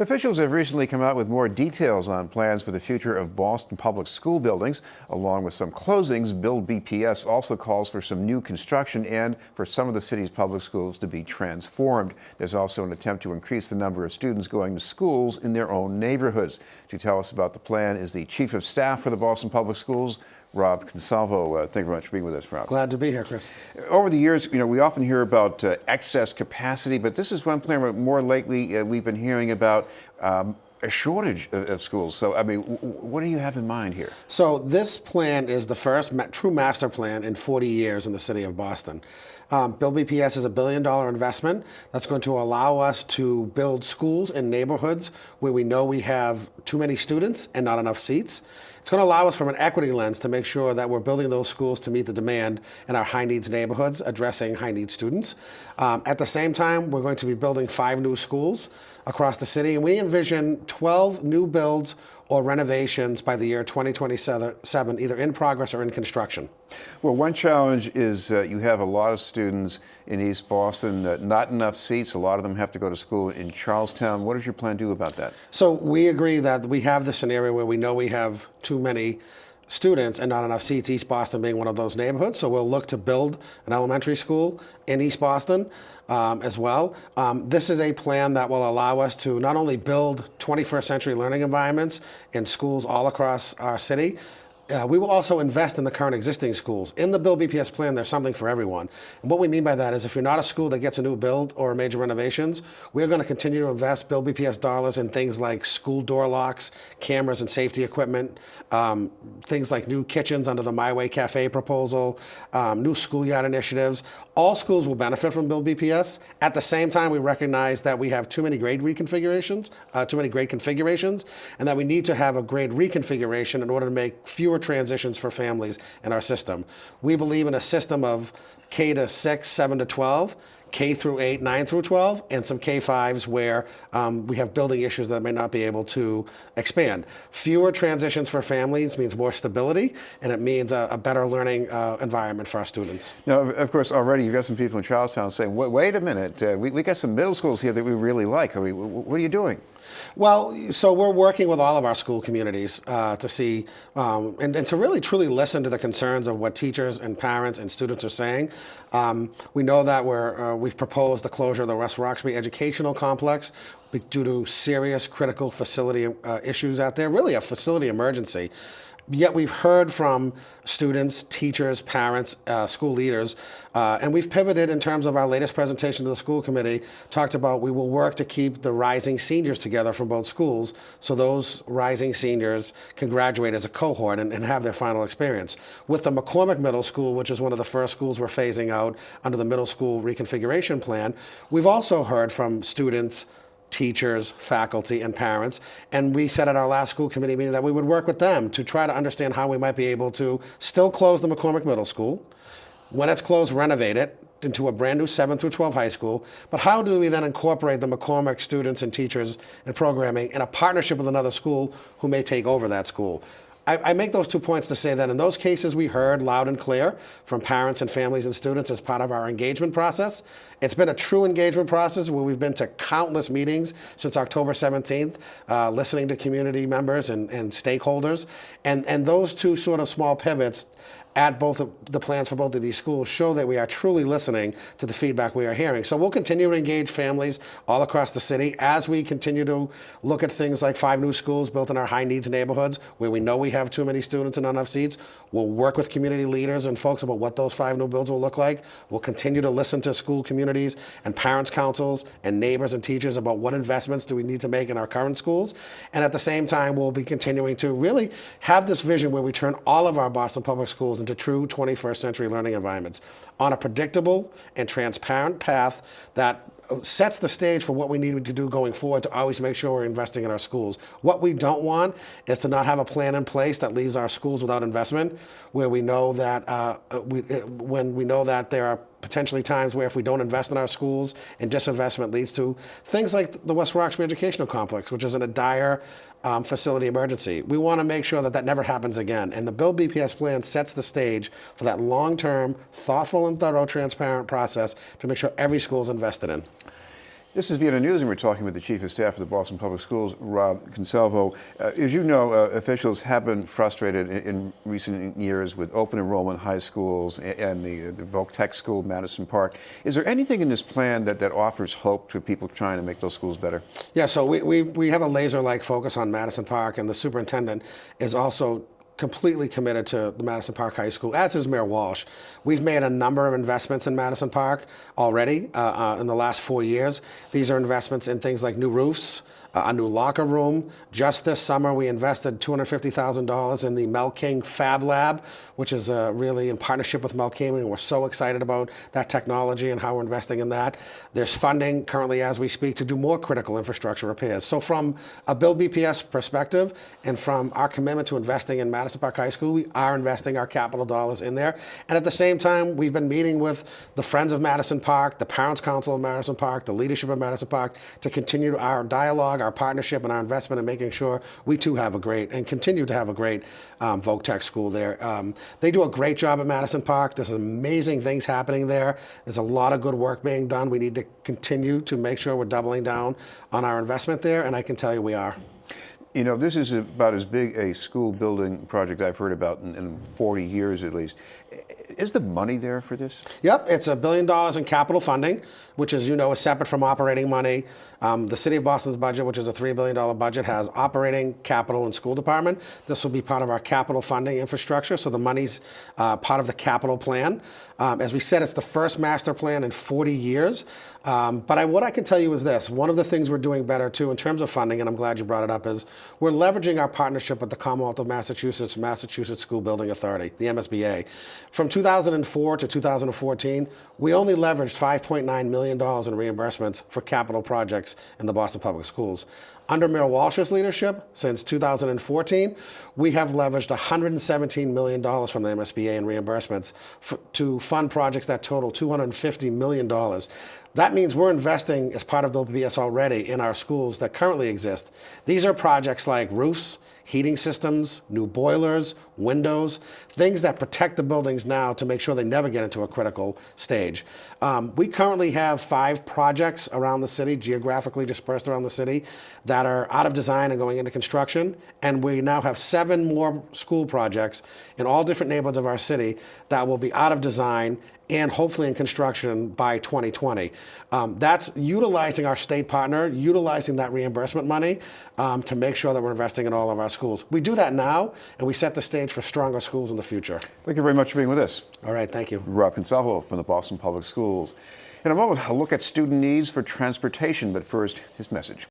Officials have recently come out with more details on plans for the future of Boston public school buildings. Along with some closings, BuildBPS also calls for some new construction and for some of the city's public schools to be transformed. There's also an attempt to increase the number of students going to schools in their own neighborhoods. To tell us about the plan is the Chief of Staff for the Boston Public Schools, Rob Consalvo. Thank you very much for being with us, Rob. Glad to be here, Chris. Over the years, we often hear about excess capacity, but this is one plan where more lately we've been hearing about a shortage of schools. So, I mean, what do you have in mind here? So this plan is the first true master plan in 40 years in the city of Boston. BuildBPS is $1 billion investment that's going to allow us to build schools in neighborhoods where we know we have too many students and not enough seats. It's going to allow us from an equity lens to make sure that we're building those schools to meet the demand in our high needs neighborhoods, addressing high needs students. At the same time, we're going to be building 5 new schools across the city, and we envision 12 new builds or renovations by the year 2027, either in progress or in construction. Well, one challenge is you have a lot of students in East Boston, not enough seats. A lot of them have to go to school in Charlestown. What does your plan do about that? So we agree that we have the scenario where we know we have too many students and not enough seats, East Boston being one of those neighborhoods. So we'll look to build an elementary school in East Boston as well. This is a plan that will allow us to not only build 21st century learning environments in schools all across our city, we will also invest in the current existing schools. In the BuildBPS plan, there's something for everyone. And what we mean by that is if you're not a school that gets a new build or major renovations, we're going to continue to invest BuildBPS dollars in things like school door locks, cameras and safety equipment, things like new kitchens under the My Way Cafe proposal, new schoolyard initiatives. All schools will benefit from BuildBPS. At the same time, we recognize that we have too many grade configurations, and that we need to have a grade reconfiguration in order to make fewer transitions for families in our system. We believe in a system of K to 6, 7 to 12, K through 8, 9 through 12, and some K5s where we have building issues that may not be able to expand. Fewer transitions for families means more stability, and it means a better learning environment for our students. Now, of course, already you've got some people in Charlestown saying, wait a minute, we got some middle schools here that we really like. I mean, what are you doing? Well, so we're working with all of our school communities to see and to really truly listen to the concerns of what teachers and parents and students are saying. We know that we've proposed the closure of the West Roxbury Educational Complex due to serious critical facility issues out there, really a facility emergency. Yet we've heard from students, teachers, parents, school leaders, and we've pivoted in terms of our latest presentation to the school committee, talked about we will work to keep the rising seniors together from both schools so those rising seniors can graduate as a cohort and have their final experience. With the McCormick Middle School, which is one of the first schools we're phasing out under the middle school reconfiguration plan, we've also heard from students, teachers, faculty, and parents. And we said at our last school committee meeting that we would work with them to try to understand how we might be able to still close the McCormick Middle School. When it's closed, renovate it into a brand new 7 through 12 high school. But how do we then incorporate the McCormick students and teachers and programming in a partnership with another school who may take over that school? I make those 2 points to say that in those cases we heard loud and clear from parents and families and students as part of our engagement process. It's been a true engagement process where we've been to countless meetings since October 17th, listening to community members and stakeholders. And those 2 sort of small pivots at both of the plans for both of these schools show that we are truly listening to the feedback we are hearing. So we'll continue to engage families all across the city as we continue to look at things like 5 new schools built in our high needs neighborhoods where we know we have too many students and not enough seats. We'll work with community leaders and folks about what those 5 new builds will look like. We'll continue to listen to school communities and parents' councils and neighbors and teachers about what investments do we need to make in our current schools. And at the same time, we'll be continuing to really have this vision where we turn all of our Boston public schools into true 21st century learning environments on a predictable and transparent path that sets the stage for what we need to do going forward to always make sure we're investing in our schools. What we don't want is to not have a plan in place that leaves our schools without investment, where we know that when we know that there are potentially times where if we don't invest in our schools and disinvestment leads to things like the West Roxbury Educational Complex, which is in a dire facility emergency. We want to make sure that that never happens again. And the BuildBPS plan sets the stage for that long-term, thoughtful and thorough, transparent process to make sure every school is invested in. This is BNN News, and we're talking with the Chief of Staff of the Boston Public Schools, Rob Consalvo. As you know, officials have been frustrated in recent years with open enrollment high schools and the Voc Tech School, Madison Park. Is there anything in this plan that offers hope to people trying to make those schools better? Yeah, so we have a laser-like focus on Madison Park, and the superintendent is also completely committed to the Madison Park High School, as is Mayor Walsh. We've made a number of investments in Madison Park already in the last 4 years. These are investments in things like new roofs, a new locker room. Just this summer, we invested $250,000 in the Mel King Fab Lab, which is really in partnership with Mel King, and we're so excited about that technology and how we're investing in that. There's funding currently as we speak to do more critical infrastructure repairs. So from a BuildBPS perspective and from our commitment to investing in Madison Park High School, we are investing our capital dollars in there. And at the same time, we've been meeting with the Friends of Madison Park, the Parents Council of Madison Park, the leadership of Madison Park to continue our dialogue, our partnership, and our investment in making sure we too have a great and continue to have a great Voc Tech school there. They do a great job at Madison Park. There's amazing things happening there. There's a lot of good work being done. We need to continue to make sure we're doubling down on our investment there, and I can tell you we are. You know, this is about as big a school building project I've heard about in 40 years at least. Is the money there for this? Yep, it's $1 billion in capital funding, which, as you know, is separate from operating money. The City of Boston's budget, which is a $3 billion budget, has operating, capital, and school department. This will be part of our capital funding infrastructure, so the money's part of the capital plan. As we said, it's the first master plan in 40 years. But what I can tell you is this. One of the things we're doing better, too, in terms of funding, and I'm glad you brought it up, is we're leveraging our partnership with the Commonwealth of Massachusetts, Massachusetts School Building Authority, the MSBA. From 2004 to 2014, we only leveraged $5.9 million in reimbursements for capital projects in the Boston Public Schools. Under Mayor Walsh's leadership, since 2014, we have leveraged $117 million from the MSBA in reimbursements to fund projects that total $250 million. That means we're investing as part of BuildBPS already in our schools that currently exist. These are projects like roofs, heating systems, new boilers, windows, things that protect the buildings now to make sure they never get into a critical stage. We currently have 5 projects around the city, geographically dispersed around the city, that are out of design and going into construction. And we now have 7 more school projects in all different neighborhoods of our city that will be out of design and hopefully in construction by 2020. That's utilizing our state partner, utilizing that reimbursement money to make sure that we're investing in all of our schools. We do that now, and we set the stage for stronger schools in the future. Thank you very much for being with us. All right, thank you. Rob Consalvo from the Boston Public Schools. In a moment, I'll look at student needs for transportation, but first, his message.